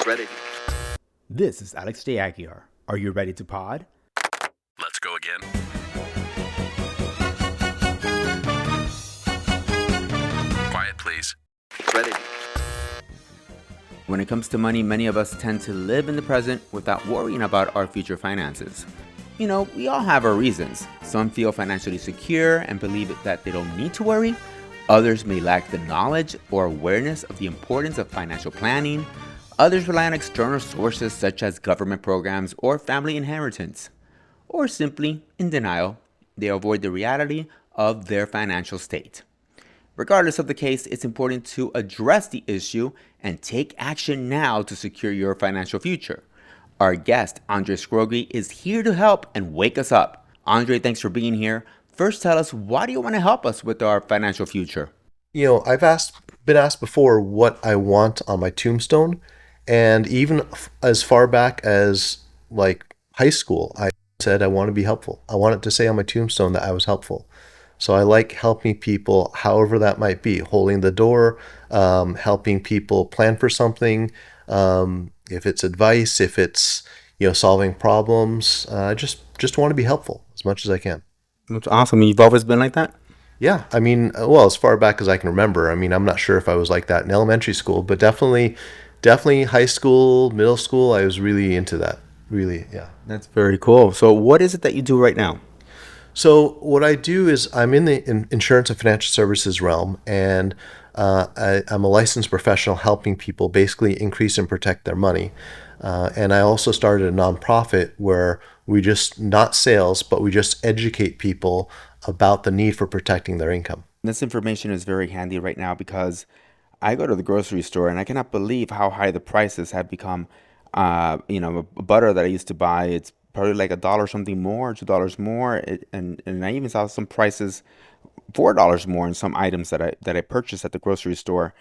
Ready. This is Alex J. Aguiar. Are you ready to pod? Let's go again. Quiet, please. Ready. When it comes to money, many of us tend to live in the present without worrying about our future finances. You know, we all have our reasons. Some feel financially secure and believe that they don't need to worry. Others may lack the knowledge or awareness of the importance of financial planning. Others rely on external sources such as government programs or family inheritance. Or simply, in denial, they avoid the reality of their financial state. Regardless of the case, it's important to address the issue and take action now to secure your financial future. Our guest, Andre Scroggie, is here to help and wake us up. Andre, thanks for being here. First, tell us, why do you want to help us with our financial future? You know, been asked before what I want on my tombstone, and even as far back as like high school, I said I want to be helpful. I want it to say on my tombstone that I was helpful. So I like helping people, however that might be, holding the door, helping people plan for something. If it's advice, if it's solving problems, I just want to be helpful as much as I can. That's awesome. You've always been like that? Yeah, I mean, well, as far back as I can remember. I mean, I'm not sure if I was like that in elementary school, but definitely high school, middle school, I was really into that. Really, yeah. That's very cool. So what is it that you do right now? So what I do is I'm in the insurance and financial services realm, and I'm a licensed professional helping people basically increase and protect their money. And I also started a nonprofit where we just, not sales, but we just educate people about the need for protecting their income. This information is very handy right now because I go to the grocery store and I cannot believe how high the prices have become. Butter that I used to buy, it's probably like $1 something more, $2 more, and I even saw some prices $4 more in some items that I purchased at the grocery store.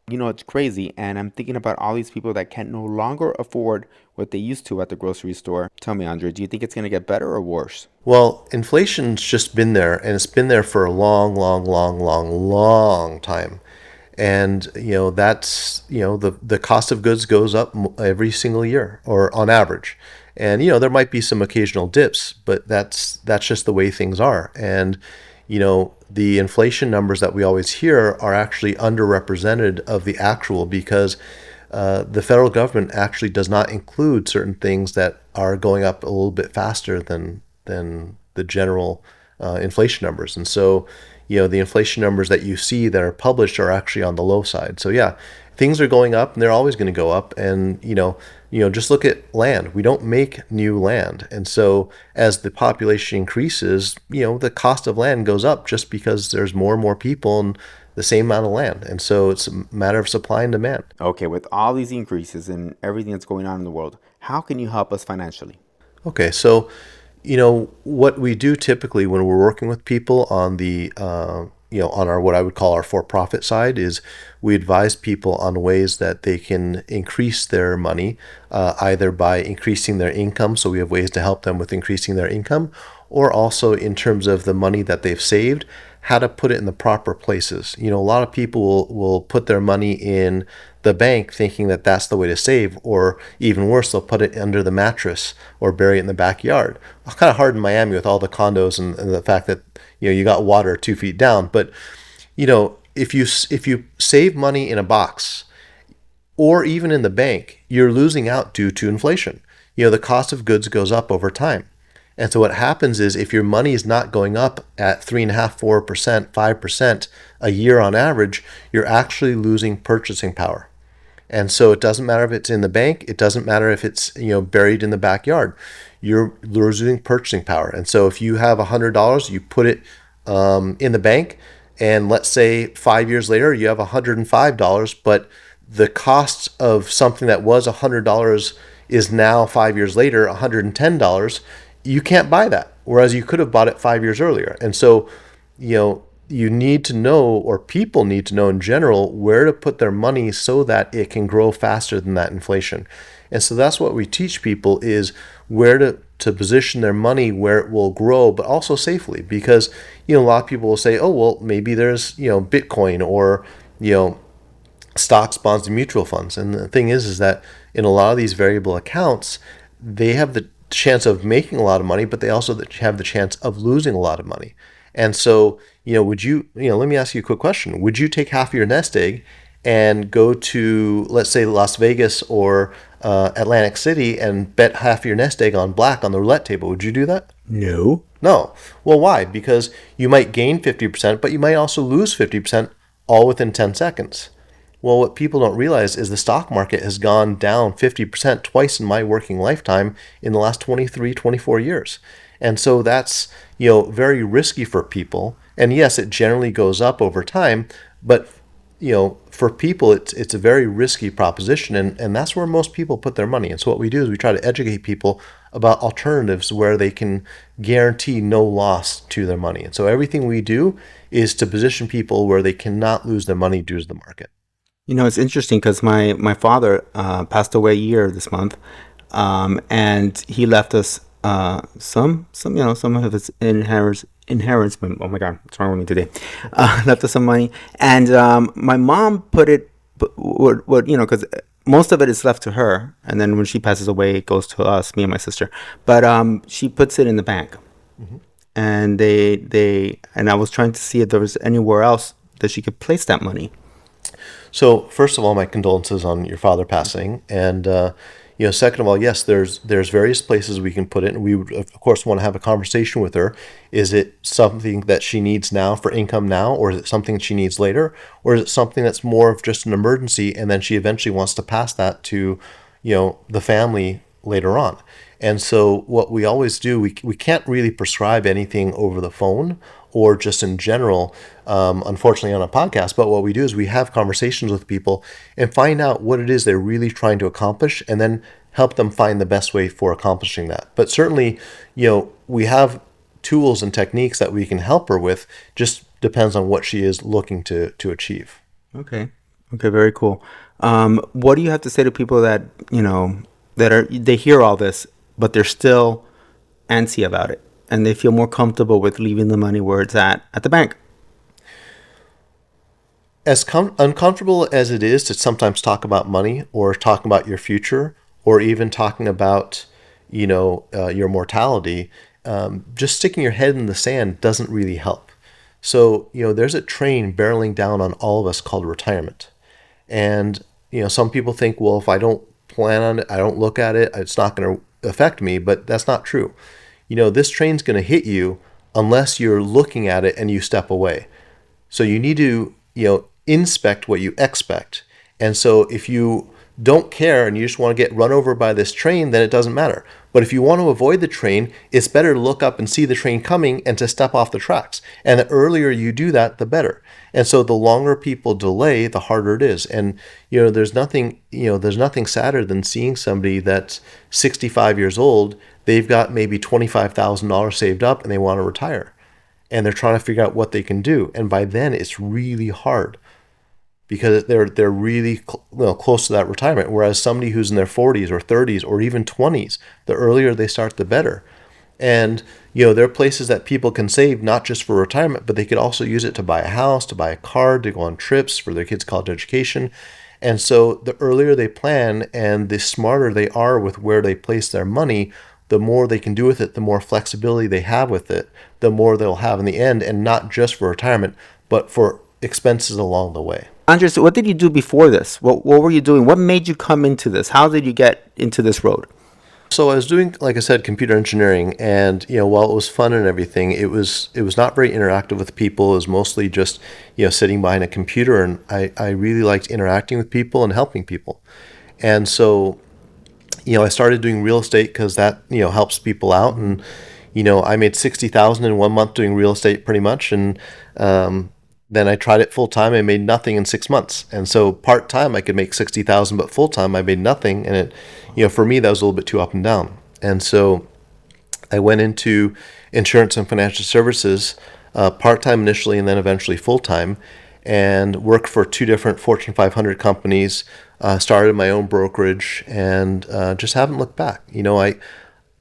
You know, it's crazy, and I'm thinking about all these people that can no longer afford what they used to at the grocery store. Tell me, Andre, do you think it's going to get better or worse? Well, inflation's just been there, and it's been there for a long, long, long, long, long time. And that's the cost of goods goes up every single year, or on average. And there might be some occasional dips, but that's just the way things are. And the inflation numbers that we always hear are actually underrepresented of the actual, because the federal government actually does not include certain things that are going up a little bit faster than the general inflation numbers. And so the inflation numbers that you see that are published are actually on the low side. So yeah, things are going up, and they're always going to go up. And just look at land. We don't make new land, and so as the population increases, the cost of land goes up just because there's more and more people and the same amount of land. And so it's a matter of supply and demand. Okay, with all these increases and everything that's going on in the world, how can you help us financially? Okay, so what we do typically when we're working with people on the on our, what I would call our for-profit side, is we advise people on ways that they can increase their money, either by increasing their income. So we have ways to help them with increasing their income, or also in terms of the money that they've saved, how to put it in the proper places. A lot of people will put their money in the bank thinking that that's the way to save, or even worse, they'll put it under the mattress or bury it in the backyard. It's kind of hard in Miami with all the condos and the fact that you got water 2 feet down. But if you save money in a box or even in the bank, you're losing out due to inflation. The cost of goods goes up over time. And so what happens is, if your money is not going up at 3.5%, 4%, 5% a year on average, you're actually losing purchasing power. And so it doesn't matter if it's in the bank, it doesn't matter if it's buried in the backyard. You're losing purchasing power. And so if you have $100, you put it in the bank, and let's say 5 years later you have $105, but the cost of something that was $100 is now 5 years later $110. You can't buy that, whereas you could have bought it 5 years earlier. And so you need to know, or people need to know in general, where to put their money so that it can grow faster than that inflation. And so that's what we teach people, is where to position their money where it will grow, but also safely. Because a lot of people will say, oh well, maybe there's Bitcoin, or stocks, bonds, and mutual funds. And the thing is that in a lot of these variable accounts, they have the chance of making a lot of money, but they also have the chance of losing a lot of money. And so, would you, let me ask you a quick question. Would you take half of your nest egg and go to, let's say, Las Vegas or Atlantic City and bet half of your nest egg on black on the roulette table? Would you do that? No. No. Well, why? Because you might gain 50%, but you might also lose 50% all within 10 seconds. Well, what people don't realize is the stock market has gone down 50% twice in my working lifetime in the last 23, 24 years. And so that's, very risky for people. And yes, it generally goes up over time, but for people, it's a very risky proposition, and that's where most people put their money. And so what we do is we try to educate people about alternatives where they can guarantee no loss to their money. And so everything we do is to position people where they cannot lose their money due to the market. It's interesting because my father passed away a year this month, and he left us some of his inheritance. Oh my God, what's wrong with me today? Left us some money, and my mom put it, because most of it is left to her, and then when she passes away, it goes to us, me and my sister. But she puts it in the bank, and and I was trying to see if there was anywhere else that she could place that money. So first of all, my condolences on your father passing, and second of all, yes, there's various places we can put it, and we would of course want to have a conversation with her. Is it something that she needs now for income now, or is it something she needs later, or is it something that's more of just an emergency, and then she eventually wants to pass that to the family later on? And so what we always do, we can't really prescribe anything over the phone or just in general, unfortunately on a podcast, but what we do is we have conversations with people and find out what it is they're really trying to accomplish, and then help them find the best way for accomplishing that. But certainly, we have tools and techniques that we can help her with, just depends on what she is looking to achieve. Okay, very cool. What do you have to say to people that, they hear all this, but they're still antsy about it, and they feel more comfortable with leaving the money where it's at the bank? As uncomfortable as it is to sometimes talk about money, or talking about your future, or even talking about, your mortality, just sticking your head in the sand doesn't really help. So, there's a train barreling down on all of us called retirement. And, some people think, well, if I don't plan on it, I don't look at it, it's not going to affect me, but that's not true. This train's going to hit you unless you're looking at it and you step away. So you need to, inspect what you expect. And so if you don't care and you just want to get run over by this train, then it doesn't matter. But if you want to avoid the train, it's better to look up and see the train coming and to step off the tracks. And the earlier you do that, the better. And so the longer people delay, the harder it is. And there's nothing sadder than seeing somebody that's 65 years old, they've got maybe $25,000 saved up and they want to retire. And they're trying to figure out what they can do. And by then it's really hard, because they're really close to that retirement. Whereas somebody who's in their 40s or 30s or even 20s, the earlier they start, the better. And there are places that people can save not just for retirement, but they could also use it to buy a house, to buy a car, to go on trips for their kids' college education. And so the earlier they plan and the smarter they are with where they place their money, the more they can do with it, the more flexibility they have with it, the more they'll have in the end, and not just for retirement, but for expenses along the way. Andres, what did you do before this? What were you doing? What made you come into this? How did you get into this road? So I was doing, like I said, computer engineering, and while it was fun and everything, it was not very interactive with people. It was mostly just sitting behind a computer, and I really liked interacting with people and helping people. And so I started doing real estate because that helps people out, and I made $60,000 in 1 month doing real estate pretty much, and then I tried it full time. I made nothing in 6 months. And so part time I could make $60,000, but full time I made nothing. And it, for me, that was a little bit too up and down. And so I went into insurance and financial services, part time initially, and then eventually full time, and worked for 2 different Fortune 500 companies. Started my own brokerage, and just haven't looked back.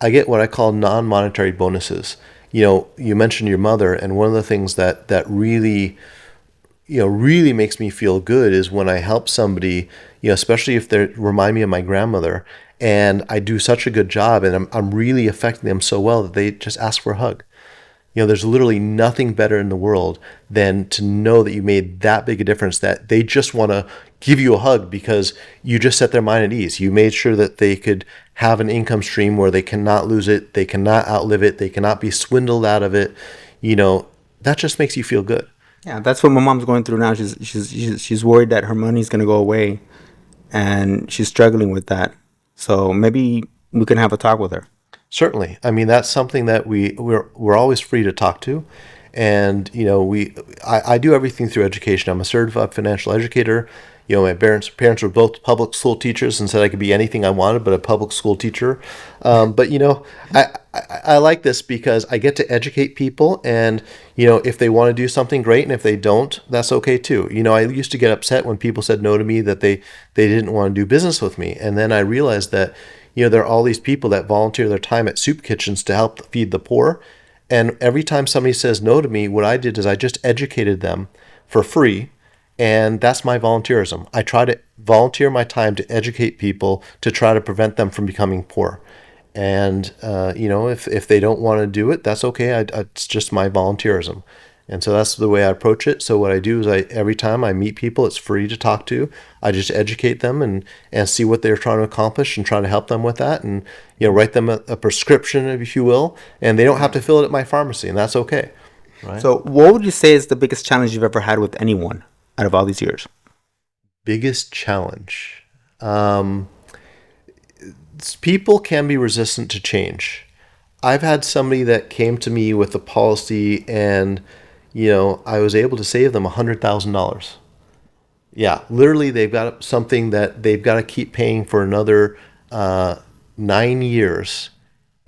I get what I call non-monetary bonuses. You mentioned your mother, and one of the things that really really makes me feel good is when I help somebody, especially if they remind me of my grandmother, and I do such a good job, and I'm really affecting them so well that they just ask for a hug. There's literally nothing better in the world than to know that you made that big a difference, that they just want to give you a hug because you just set their mind at ease. You made sure that they could have an income stream where they cannot lose it, they cannot outlive it, they cannot be swindled out of it. That just makes you feel good. Yeah, that's what my mom's going through now. She's worried that her money's gonna go away, and she's struggling with that. So maybe we can have a talk with her. Certainly. I mean, that's something that we're always free to talk to. And, I do everything through education. I'm a certified financial educator. My parents were both public school teachers and said I could be anything I wanted, but a public school teacher. But I like this because I get to educate people, and, if they want to do something, great. And if they don't, that's okay too. I used to get upset when people said no to me, that they didn't want to do business with me. And then I realized that, there are all these people that volunteer their time at soup kitchens to help feed the poor. And every time somebody says no to me, what I did is I just educated them for free. And that's my volunteerism. I try to volunteer my time to educate people to try to prevent them from becoming poor. And, if they don't want to do it, that's okay. It's just my volunteerism. And so that's the way I approach it. So what I do is every time I meet people, it's free to talk to. I just educate them and see what they're trying to accomplish and try to help them with that, and write them a prescription, if you will. And they don't have to fill it at my pharmacy, and that's okay. Right? So what would you say is the biggest challenge you've ever had with anyone out of all these years? Biggest challenge. People can be resistant to change. I've had somebody that came to me with a policy, and I was able to save them $100,000. Yeah, literally, they've got something that they've got to keep paying for another 9 years,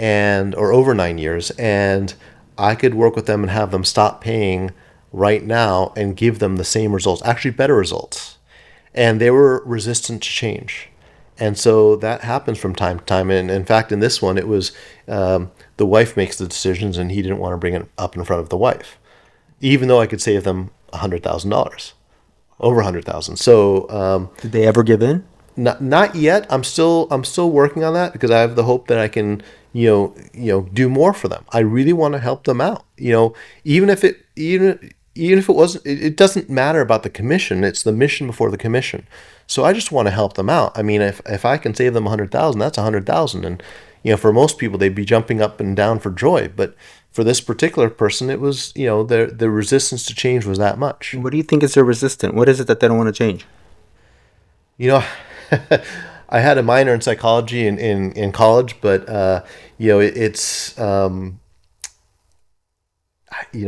or over 9 years, and I could work with them and have them stop paying right now and give them the same results, actually better results. And they were resistant to change. And so that happens from time to time. And in fact, in this one, it was the wife makes the decisions, and he didn't want to bring it up in front of the wife, even though I could save them $100,000, over $100,000. So did they ever give in? Not yet. I'm still working on that because I have the hope that I can do more for them. I really want to help them out. Even if it wasn't, it doesn't matter about the commission. It's the mission before the commission. So I just want to help them out. I mean, if I can save them $100,000, that's $100,000, and for most people they'd be jumping up and down for joy. But for this particular person, it was the resistance to change was that much. What do you think is their resistance? What is it that they don't want to change? I had a minor in psychology in college, but it's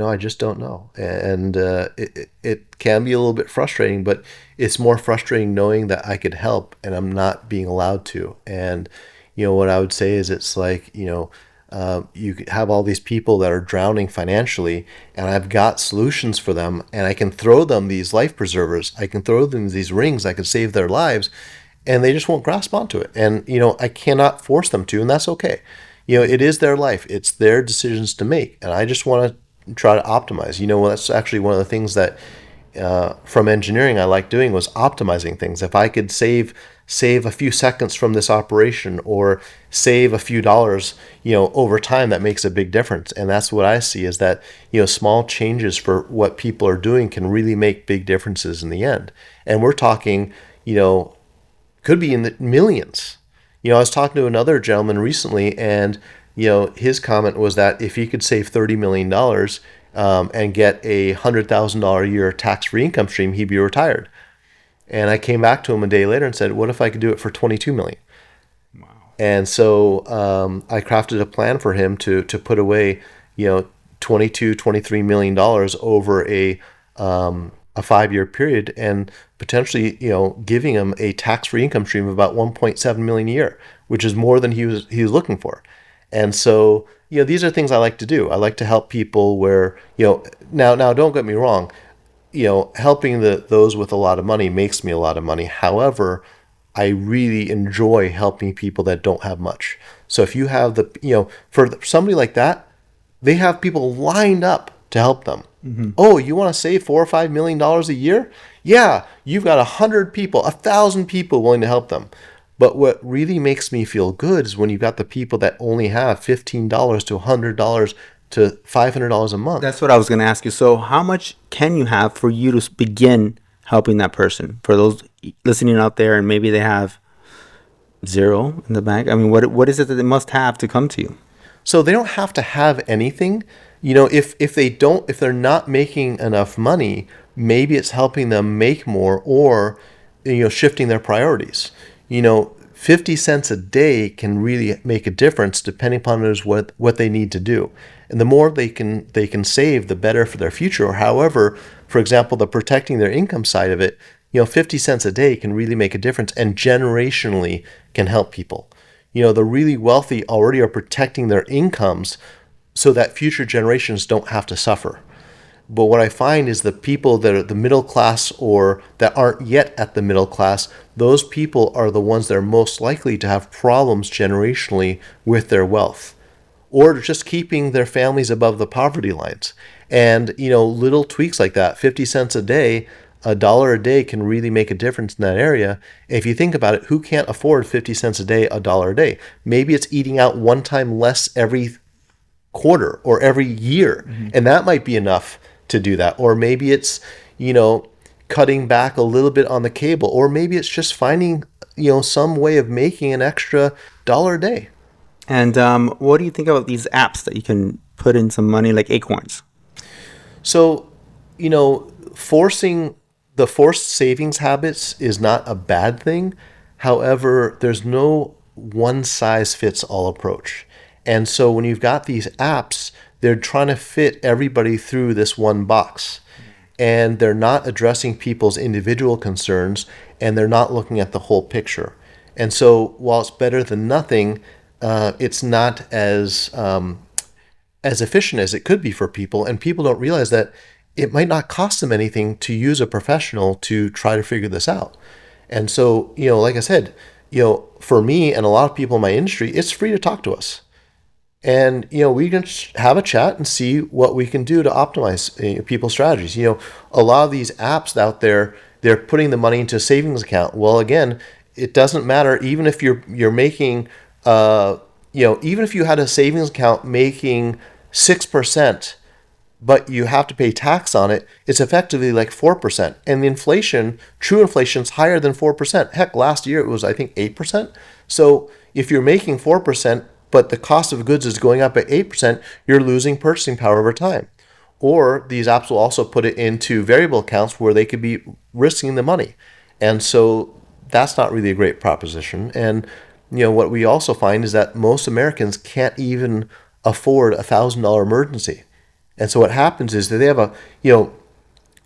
I just don't know, and it can be a little bit frustrating, but it's more frustrating knowing that I could help and I'm not being allowed to. And what I would say is, it's like you have all these people that are drowning financially, and I've got solutions for them, and I can throw them these life preservers, I can throw them these rings, I can save their lives, and they just won't grasp onto it. And I cannot force them to, and that's okay. It is their life, it's their decisions to make, and I just want to try to optimize. That's actually one of the things that from engineering I like doing, was optimizing things. If I could save a few seconds from this operation, or save a few dollars, over time, that makes a big difference. And that's what I see, is that, small changes for what people are doing can really make big differences in the end. And we're talking, could be in the millions. I was talking to another gentleman recently, and his comment was that if he could save $30 million and get a $100,000 a year tax-free income stream, he'd be retired. And I came back to him a day later and said, what if I could do it for $22 million? Wow. And so I crafted a plan for him to put away, $23 million over a 5-year period, and potentially, giving him a tax-free income stream of about $1.7 million a year, which is more than he was looking for. And so, these are things I like to do. I like to help people where, now don't get me wrong, helping those with a lot of money makes me a lot of money. However, I really enjoy helping people that don't have much. So if you have for somebody like that, they have people lined up to help them. Oh, you want to save $4 or $5 million a year? Yeah, you've got 100 people, 1,000 people willing to help them. But what really makes me feel good is when you've got the people that only have $15 to $100 to $500 a month. That's what I was going to ask you. So how much can you have for you to begin helping that person? For those listening out there and maybe they have zero in the bank. I mean, what is it that they must have to come to you? So they don't have to have anything. If they're not making enough money, maybe it's helping them make more or, shifting their priorities. 50 cents a day can really make a difference depending upon what they need to do. And the more they can save, the better for their future. Or however, for example, the protecting their income side of it, 50 cents a day can really make a difference and generationally can help people. The really wealthy already are protecting their incomes so that future generations don't have to suffer. But what I find is the people that are the middle class or that aren't yet at the middle class, those people are the ones that are most likely to have problems generationally with their wealth or just keeping their families above the poverty lines. And, little tweaks like that, 50 cents a day, $1 a day can really make a difference in that area. If you think about it, who can't afford 50 cents a day, $1 a day? Maybe it's eating out one time less every quarter or every year. And that might be enough to do that. Or maybe it's, cutting back a little bit on the cable, or maybe it's just finding, some way of making an extra $1 a day. And what do you think about these apps that you can put in some money, like Acorns? So, the forced savings habits is not a bad thing. However, there's no one size fits all approach. And so when you've got these apps, they're trying to fit everybody through this one box. And they're not addressing people's individual concerns, and they're not looking at the whole picture. And so while it's better than nothing, it's not as efficient as it could be for people. And people don't realize that it might not cost them anything to use a professional to try to figure this out. And so, like I said, for me and a lot of people in my industry, it's free to talk to us. And, we can have a chat and see what we can do to optimize people's strategies. A lot of these apps out there, they're putting the money into a savings account. Well, again, it doesn't matter. Even if you're making, even if you had a savings account making 6%, but you have to pay tax on it, it's effectively like 4%. And the true inflation is higher than 4%. Heck, last year it was, I think, 8%. So if you're making 4%, but the cost of goods is going up at 8%, you're losing purchasing power over time. Or these apps will also put it into variable accounts where they could be risking the money. And so that's not really a great proposition. And, what we also find is that most Americans can't even afford a $1,000 emergency. And so what happens is that they have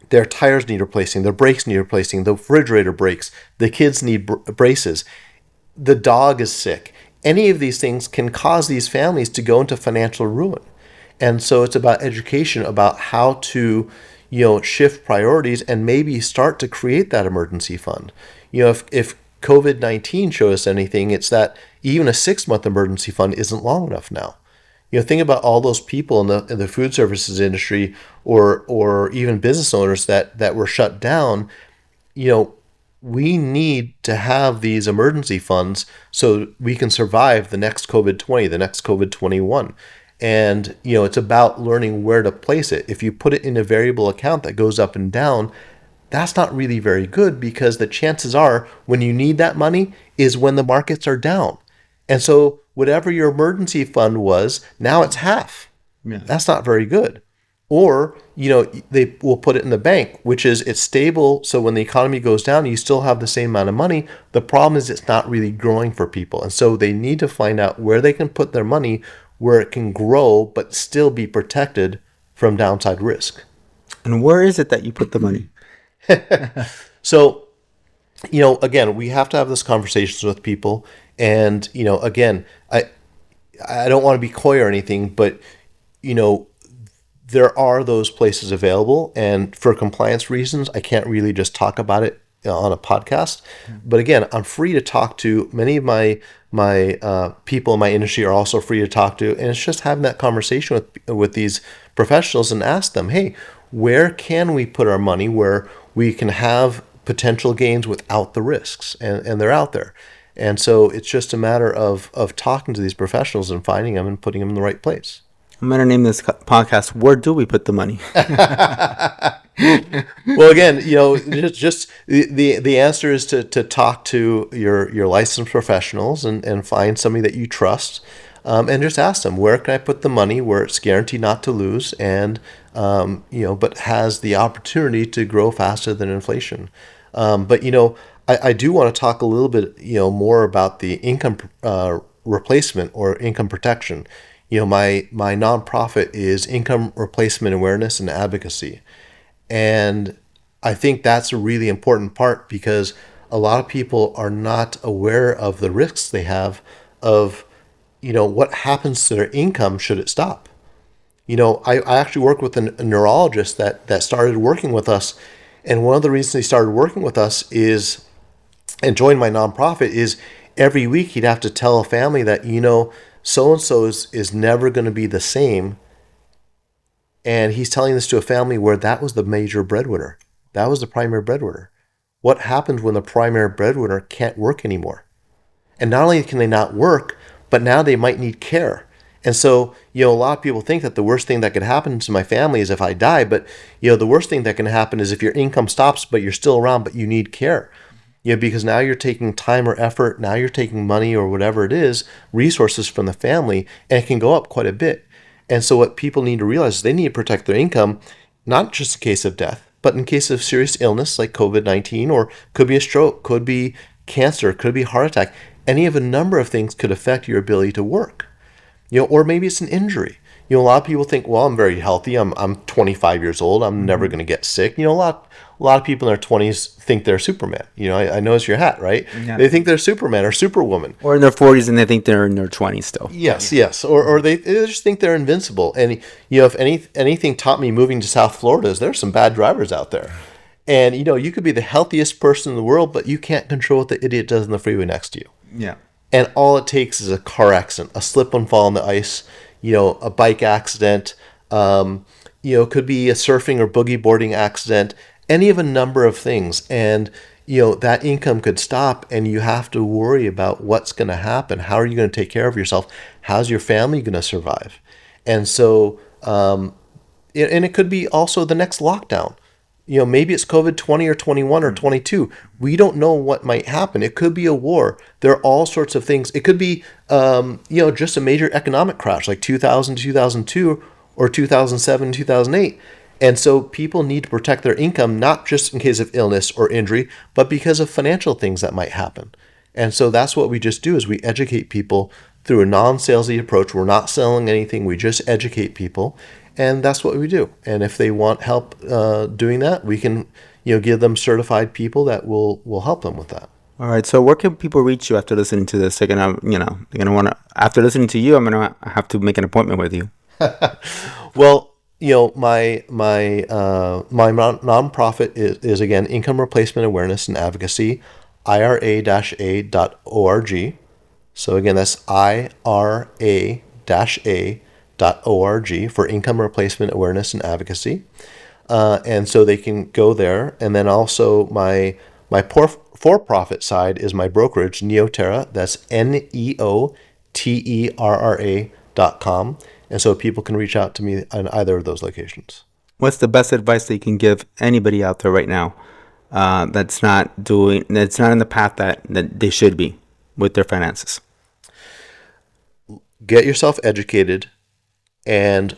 their tires need replacing, their brakes need replacing, the refrigerator breaks, the kids need braces, the dog is sick. Any of these things can cause these families to go into financial ruin. And so it's about education about how to, shift priorities and maybe start to create that emergency fund. If COVID-19 showed us anything, it's that even a 6-month emergency fund isn't long enough now. Think about all those people in the food services industry or even business owners that were shut down. We need to have these emergency funds so we can survive the next COVID-20, the next COVID-21. And, it's about learning where to place it. If you put it in a variable account that goes up and down, that's not really very good because the chances are when you need that money is when the markets are down. And so whatever your emergency fund was, now it's half. Yeah. That's not very good. Or, they will put it in the bank, which is it's stable. So when the economy goes down, you still have the same amount of money. The problem is it's not really growing for people. And so they need to find out where they can put their money, where it can grow, but still be protected from downside risk. And where is it that you put the money? So, again, we have to have this conversations with people. And, again, I don't want to be coy or anything, but, there are those places available. And for compliance reasons, I can't really just talk about it on a podcast. But again, I'm free to talk to many of my people in my industry are also free to talk to. And it's just having that conversation with these professionals and ask them, hey, where can we put our money where we can have potential gains without the risks, and they're out there. And so it's just a matter of talking to these professionals and finding them and putting them in the right place. I'm going to name this podcast, Where Do We Put the Money? Well, again, just the answer is to talk to your licensed professionals and find somebody that you trust, and just ask them, where can I put the money where it's guaranteed not to lose, and but has the opportunity to grow faster than inflation. But I do want to talk a little bit more about the income replacement or income protection. My nonprofit is Income Replacement Awareness and Advocacy. And I think that's a really important part, because a lot of people are not aware of the risks they have of, what happens to their income should it stop. I actually work with a neurologist that started working with us. And one of the reasons he started working with us and joined my nonprofit is every week he'd have to tell a family that, so-and-so is never going to be the same. And he's telling this to a family where that was the major breadwinner. That was the primary breadwinner. What happens when the primary breadwinner can't work anymore? And not only can they not work, but now they might need care. And so, a lot of people think that the worst thing that could happen to my family is if I die. But, the worst thing that can happen is if your income stops, but you're still around, but you need care. Because now you're taking time or effort, now you're taking money or whatever it is, resources from the family, and it can go up quite a bit. And so what people need to realize is they need to protect their income, not just in case of death, but in case of serious illness like COVID-19, or could be a stroke, could be cancer, could be a heart attack. Any of a number of things could affect your ability to work. Or maybe it's an injury. A lot of people think, well, I'm very healthy. I'm 25 years old. I'm never going to get sick. A lot of people in their 20s think they're Superman. I notice your hat, right? Yeah. They think they're Superman or Superwoman. Or in their 40s and they think they're in their 20s still. Yes. Or they just think they're invincible. And, if anything taught me moving to South Florida is there's some bad drivers out there. And, you could be the healthiest person in the world, but you can't control what the idiot does in the freeway next to you. Yeah. And all it takes is a car accident, a slip and fall on the ice, a bike accident, could be a surfing or boogie boarding accident, any of a number of things. And, that income could stop, and you have to worry about what's going to happen. How are you going to take care of yourself? How's your family going to survive? And so, and it could be also the next lockdown. Maybe it's COVID 20 or 21 or 22. We don't know what might happen. It could be a war. There are all sorts of things. It could be, just a major economic crash like 2000, 2002, or 2007, 2008. And so people need to protect their income, not just in case of illness or injury, but because of financial things that might happen. And so that's what we just do, is we educate people through a non-salesy approach. We're not selling anything. We just educate people. And that's what we do. And if they want help doing that, we can, give them certified people that will help them with that. All right. So where can people reach you after listening to this? They're gonna want to. After listening to you, I'm gonna have to make an appointment with you. Well, my nonprofit is again Income Replacement Awareness and Advocacy, IRA-A.org. So again, that's IRA-A.org for Income Replacement Awareness and Advocacy. And so they can go there. And then also my for-profit side is my brokerage, Neoterra. That's NEOTERRA.com. And so people can reach out to me on either of those locations. What's the best advice that you can give anybody out there right now that's not in the path that they should be with their finances? Get yourself educated and,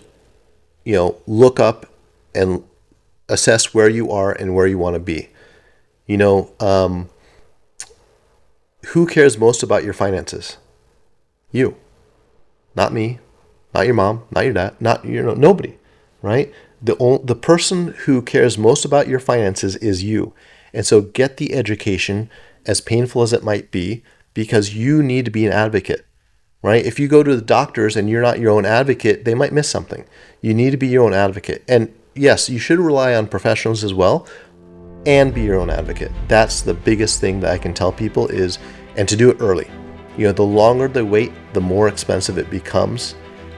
look up and assess where you are and where you want to be. Who cares most about your finances? You. Not me, not your mom, not your dad, nobody, right? The person who cares most about your finances is you. And so get the education, as painful as it might be, because you need to be an advocate, right? If you go to the doctors and you're not your own advocate, they might miss something. You need to be your own advocate. And yes, you should rely on professionals as well and be your own advocate. That's the biggest thing that I can tell people and to do it early. The longer they wait, the more expensive it becomes.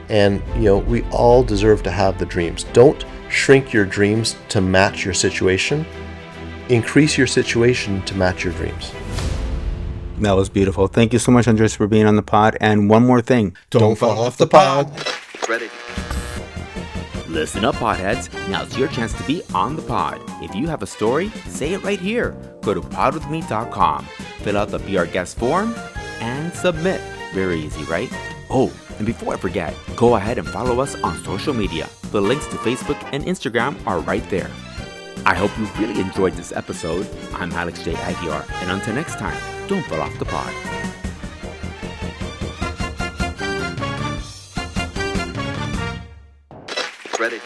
And, we all deserve to have the dreams. Don't shrink your dreams to match your situation. Increase your situation to match your dreams. That was beautiful. Thank you so much, Andres, for being on the pod. And one more thing. Don't fall off the pod. Ready. Listen up, podheads. Now's your chance to be on the pod. If you have a story, say it right here. Go to podwithme.com, fill out the Be Our Guest form, and submit. Very easy, right? Oh, and before I forget, go ahead and follow us on social media. The links to Facebook and Instagram are right there. I hope you really enjoyed this episode. I'm Alex J. Aguiar, and until next time, don't fall off the pod. Ready.